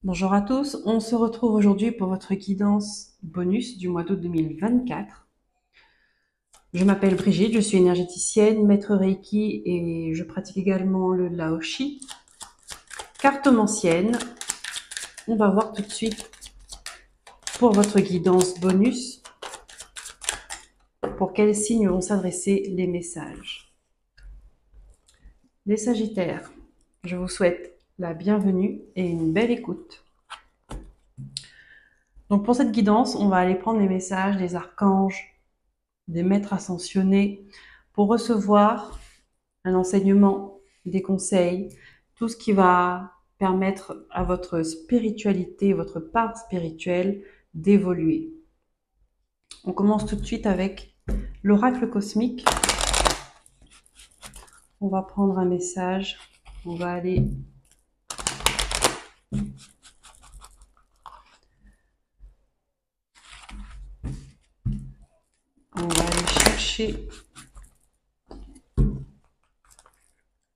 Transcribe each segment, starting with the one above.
Bonjour à tous, on se retrouve aujourd'hui pour votre guidance bonus du mois d'août 2024. Je m'appelle Brigitte, je suis énergéticienne, maître Reiki et je pratique également le Laoshi. Cartomancienne, on va voir tout de suite pour votre guidance bonus pour quels signes vont s'adresser les messages. Les Sagittaires, je vous souhaite la bienvenue et une belle écoute. Donc pour cette guidance, on va aller prendre les messages des archanges, des maîtres ascensionnés, pour recevoir un enseignement, des conseils, tout ce qui va permettre à votre spiritualité, votre part spirituelle d'évoluer. On commence tout de suite avec l'oracle cosmique. On va prendre un message, on va aller chercher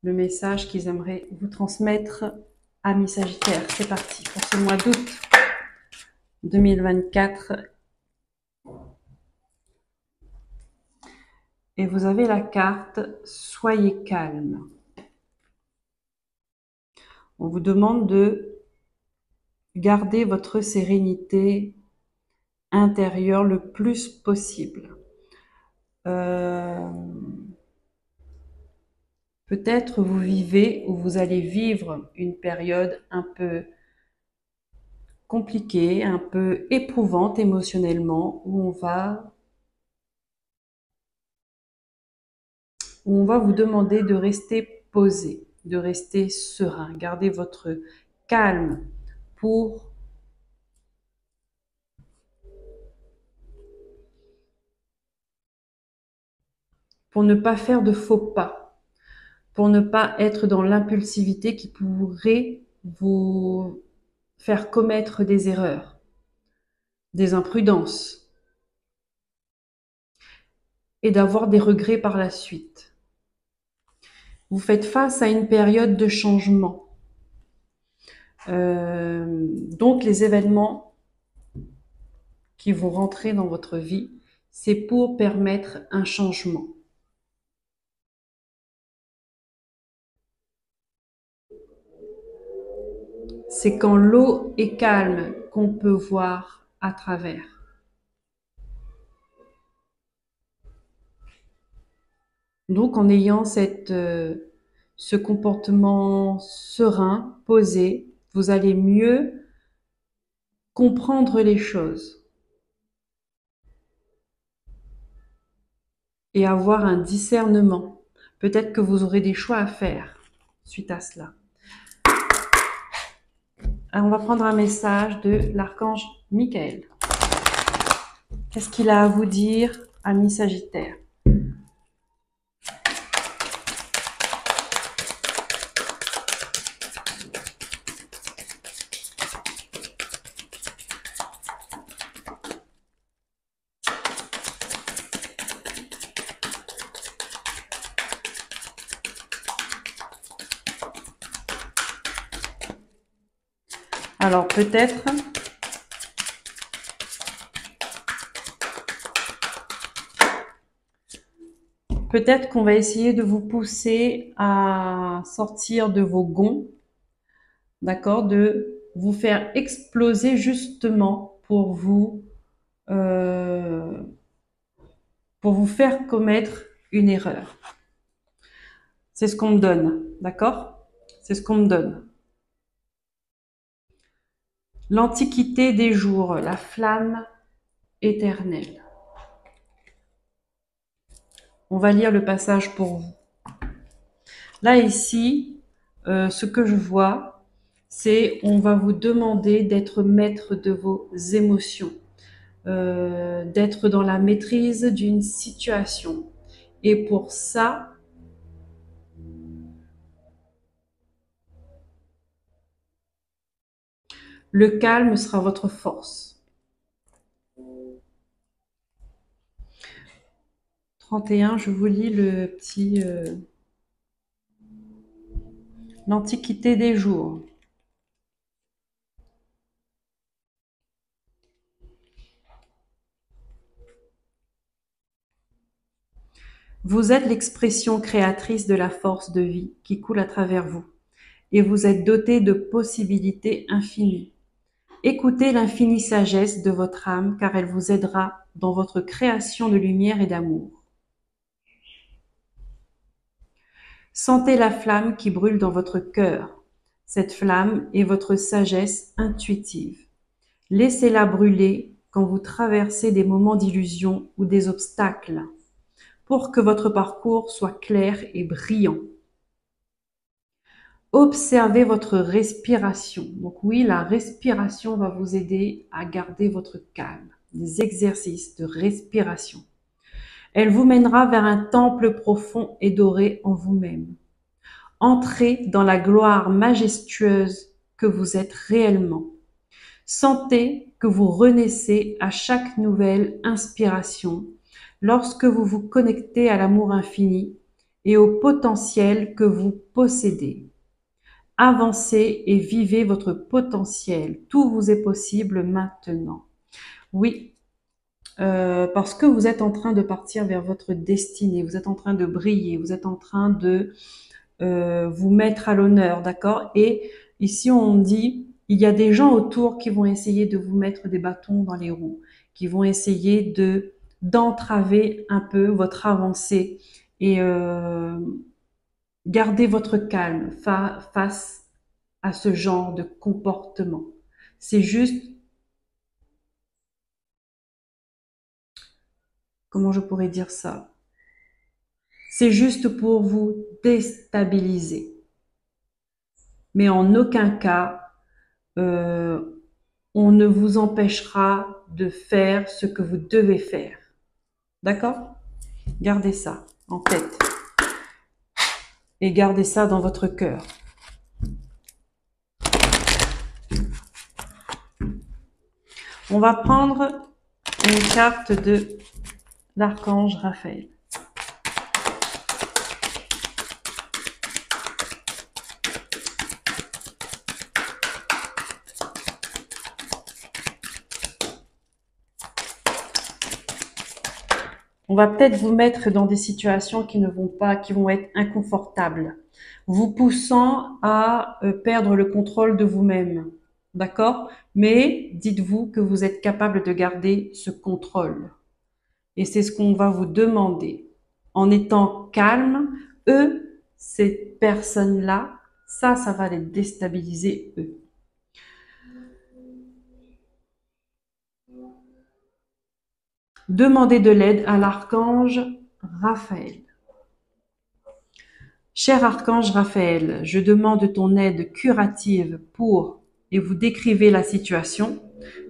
le message qu'ils aimeraient vous transmettre, amis Sagittaires. C'est parti pour ce mois d'août 2024. Et vous avez la carte « Soyez calme ». On vous demande de garder votre sérénité intérieure le plus possible. Peut-être vous vivez ou vous allez vivre une période un peu compliquée, un peu éprouvante émotionnellement, où on va vous demander de rester posé, de rester serein, garder votre calme pour ne pas faire de faux pas, pour ne pas être dans l'impulsivité qui pourrait vous faire commettre des erreurs, des imprudences, et d'avoir des regrets par la suite. Vous faites face à une période de changement. Donc les événements qui vont rentrer dans votre vie, c'est pour permettre un changement. C'est quand l'eau est calme qu'on peut voir à travers. Donc en ayant ce comportement serein, posé, vous allez mieux comprendre les choses et avoir un discernement. Peut-être que vous aurez des choix à faire suite à cela. Alors, on va prendre un message de l'archange Michael. Qu'est-ce qu'il a à vous dire, amis Sagittaires? Alors peut-être qu'on va essayer de vous pousser à sortir de vos gonds, d'accord, de vous faire exploser justement pour vous faire commettre une erreur. C'est ce qu'on me donne, d'accord? C'est ce qu'on me donne. L'antiquité des jours, la flamme éternelle. On va lire le passage pour vous. Là, ici, ce que je vois, c'est on va vous demander d'être maître de vos émotions, d'être dans la maîtrise d'une situation. Et pour ça, le calme sera votre force. 31, je vous lis le petit... l'Antiquité des jours. Vous êtes l'expression créatrice de la force de vie qui coule à travers vous et vous êtes doté de possibilités infinies. Écoutez l'infinie sagesse de votre âme car elle vous aidera dans votre création de lumière et d'amour. Sentez la flamme qui brûle dans votre cœur. Cette flamme est votre sagesse intuitive. Laissez-la brûler quand vous traversez des moments d'illusion ou des obstacles pour que votre parcours soit clair et brillant. Observez votre respiration. Donc oui, la respiration va vous aider à garder votre calme. Des exercices de respiration. Elle vous mènera vers un temple profond et doré en vous-même. Entrez dans la gloire majestueuse que vous êtes réellement. Sentez que vous renaissez à chaque nouvelle inspiration lorsque vous vous connectez à l'amour infini et au potentiel que vous possédez. Avancez et vivez votre potentiel. Tout vous est possible maintenant. Oui, parce que vous êtes en train de partir vers votre destinée, vous êtes en train de briller, vous êtes en train de vous mettre à l'honneur, d'accord? Et ici, on dit, il y a des gens autour qui vont essayer de vous mettre des bâtons dans les roues, qui vont essayer d'entraver un peu votre avancée et gardez votre calme face à ce genre de comportement. C'est juste, comment je pourrais dire ça? C'est juste pour vous déstabiliser. Mais en aucun cas, on ne vous empêchera de faire ce que vous devez faire. D'accord? Gardez ça en tête. Et gardez ça dans votre cœur. On va prendre une carte de l'archange Raphaël. On va peut-être vous mettre dans des situations qui vont être inconfortables, vous poussant à perdre le contrôle de vous-même. D'accord? Mais dites-vous que vous êtes capable de garder ce contrôle. Et c'est ce qu'on va vous demander. En étant calme, eux, ces personnes-là, ça va les déstabiliser, eux. Demandez de l'aide à l'archange Raphaël. Cher archange Raphaël, je demande ton aide curative pour, et vous décrivez la situation.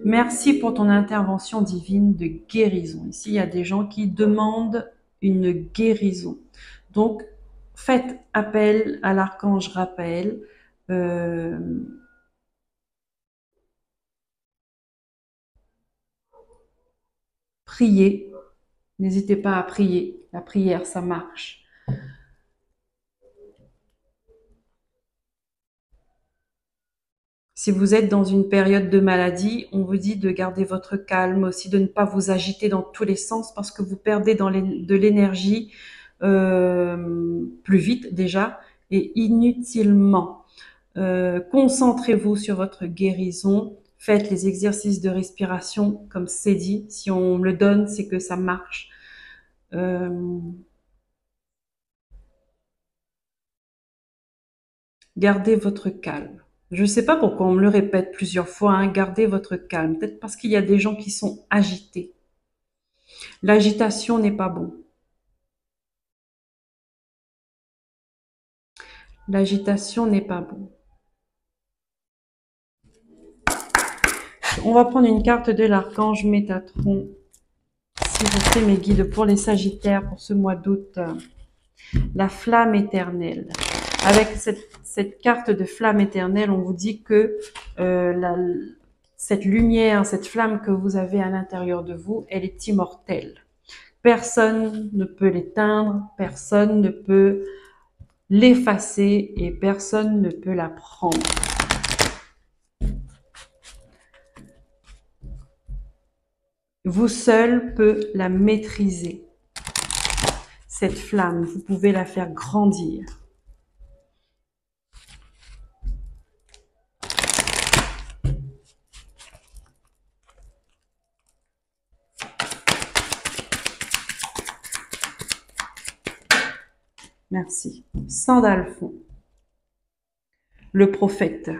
Merci pour ton intervention divine de guérison. Ici, il y a des gens qui demandent une guérison. Donc, faites appel à l'archange Raphaël. Priez. N'hésitez pas à prier. La prière, ça marche. Si vous êtes dans une période de maladie, on vous dit de garder votre calme, aussi de ne pas vous agiter dans tous les sens parce que vous perdez de l'énergie plus vite déjà et inutilement. Concentrez-vous sur votre guérison. Faites les exercices de respiration comme c'est dit. Si on me le donne, c'est que ça marche. Gardez votre calme. Je ne sais pas pourquoi on me le répète plusieurs fois, hein, gardez votre calme. Peut-être parce qu'il y a des gens qui sont agités. L'agitation n'est pas bon. L'agitation n'est pas bon. On va prendre une carte de l'archange Métatron. Si je fais mes guides pour les Sagittaires pour ce mois d'août. La flamme éternelle. Avec cette carte de flamme éternelle, on vous dit que cette lumière, cette flamme que vous avez à l'intérieur de vous, elle est immortelle. Personne ne peut l'éteindre, personne ne peut l'effacer et personne ne peut la prendre. Vous seul peut la maîtriser. cette flamme, vous pouvez la faire grandir. Merci. Sandalphon, le prophète.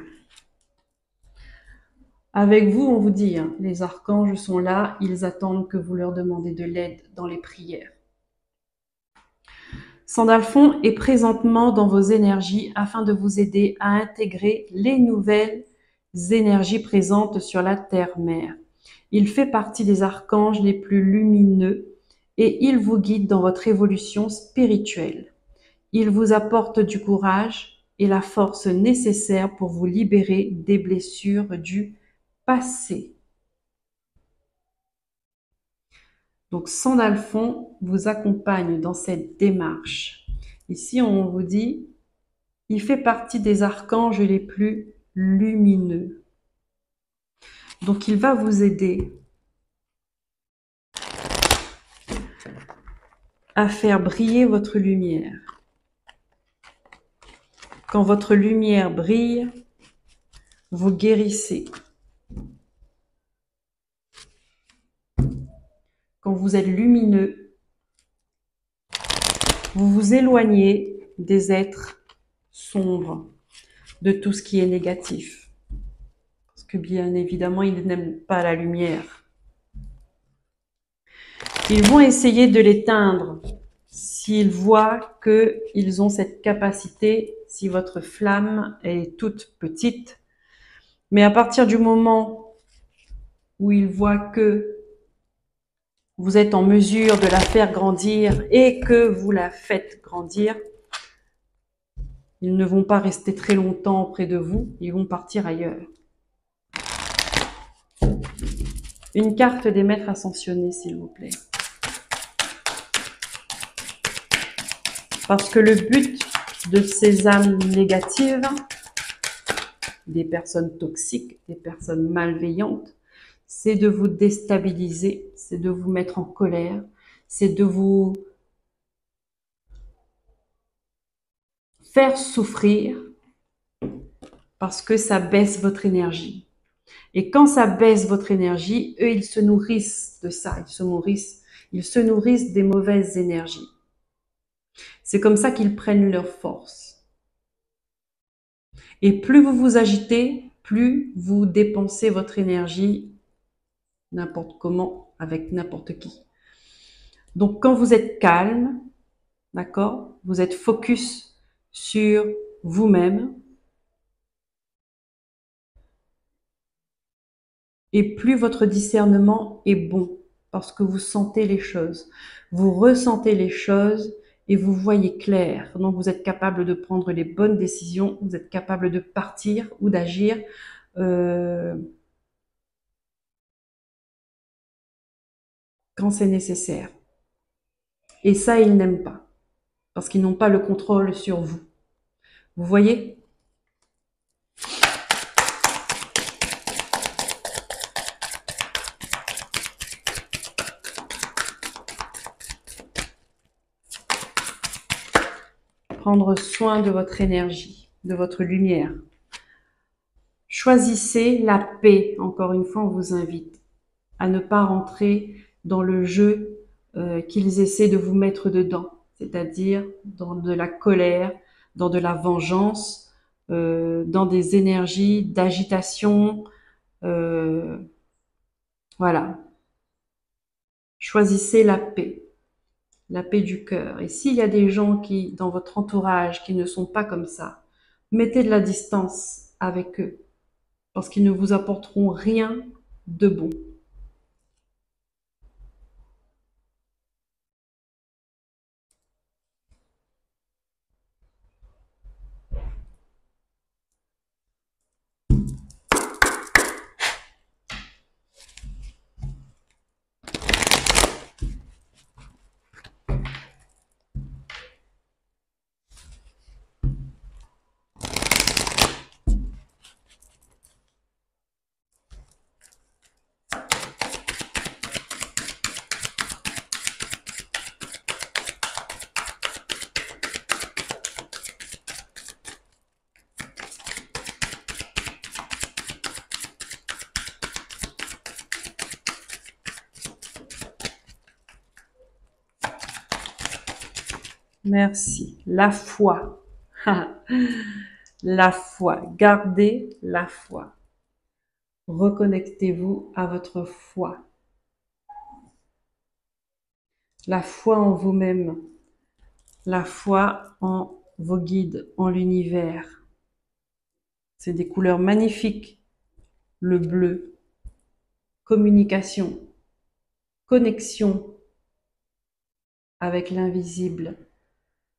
Avec vous, on vous dit, hein, les archanges sont là, ils attendent que vous leur demandez de l'aide dans les prières. Sandalphon est présentement dans vos énergies afin de vous aider à intégrer les nouvelles énergies présentes sur la terre-mère. Il fait partie des archanges les plus lumineux et il vous guide dans votre évolution spirituelle. Il vous apporte du courage et la force nécessaire pour vous libérer des blessures du passé. Donc, Sandalphon vous accompagne dans cette démarche. Ici, on vous dit, il fait partie des archanges les plus lumineux. Donc, il va vous aider à faire briller votre lumière. Quand votre lumière brille, vous guérissez. Quand vous êtes lumineux, vous vous éloignez des êtres sombres, de tout ce qui est négatif. Parce que bien évidemment, ils n'aiment pas la lumière. Ils vont essayer de l'éteindre s'ils voient qu'ils ont cette capacité, si votre flamme est toute petite. Mais à partir du moment où ils voient que vous êtes en mesure de la faire grandir et que vous la faites grandir, ils ne vont pas rester très longtemps auprès de vous, ils vont partir ailleurs. Une carte des maîtres ascensionnés, s'il vous plaît. Parce que le but de ces âmes négatives, des personnes toxiques, des personnes malveillantes, c'est de vous déstabiliser, c'est de vous mettre en colère, c'est de vous faire souffrir parce que ça baisse votre énergie. Et quand ça baisse votre énergie, eux, ils se nourrissent de ça, ils se nourrissent des mauvaises énergies. C'est comme ça qu'ils prennent leur force. Et plus vous vous agitez, plus vous dépensez votre énergie n'importe comment, avec n'importe qui. Donc, quand vous êtes calme, d'accord, vous êtes focus sur vous-même, et plus votre discernement est bon, parce que vous sentez les choses, vous ressentez les choses et vous voyez clair. Donc, vous êtes capable de prendre les bonnes décisions, vous êtes capable de partir ou d'agir quand c'est nécessaire. Et ça, ils n'aiment pas, parce qu'ils n'ont pas le contrôle sur vous. Vous voyez ? Prendre soin de votre énergie, de votre lumière. Choisissez la paix. Encore une fois, on vous invite à ne pas rentrer dans le jeu qu'ils essaient de vous mettre dedans, c'est-à-dire dans de la colère, dans de la vengeance, dans des énergies d'agitation. Voilà. Choisissez la paix du cœur. Et s'il y a des gens qui, dans votre entourage, qui ne sont pas comme ça, mettez de la distance avec eux, parce qu'ils ne vous apporteront rien de bon. Merci. La foi. La foi. Gardez la foi. Reconnectez-vous à votre foi. La foi en vous-même. La foi en vos guides, en l'univers. C'est des couleurs magnifiques. Le bleu. Communication. Connexion avec l'invisible.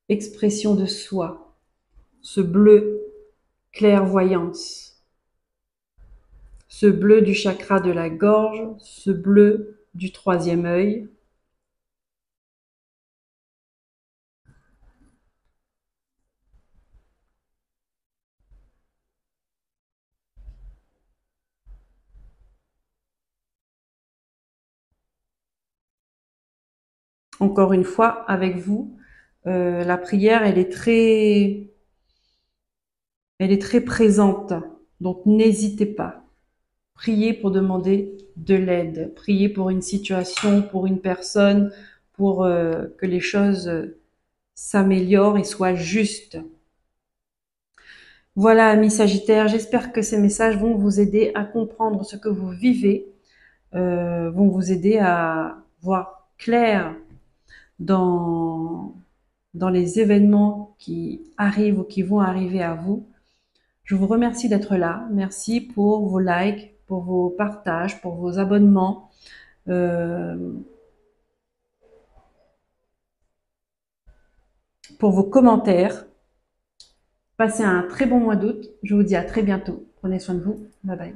Expression de soi. Ce bleu, clairvoyance. Ce bleu du chakra de la gorge, ce bleu du troisième œil. Encore une fois, avec vous, la prière, elle est très présente. Donc, n'hésitez pas. Priez pour demander de l'aide. Priez pour une situation, pour une personne, pour que les choses s'améliorent et soient justes. Voilà, amis Sagittaires, j'espère que ces messages vont vous aider à comprendre ce que vous vivez, vont vous aider à voir clair dans les événements qui arrivent ou qui vont arriver à vous. Je vous remercie d'être là. Merci pour vos likes, pour vos partages, pour vos abonnements. Pour vos commentaires. Passez un très bon mois d'août. Je vous dis à très bientôt. Prenez soin de vous. Bye bye.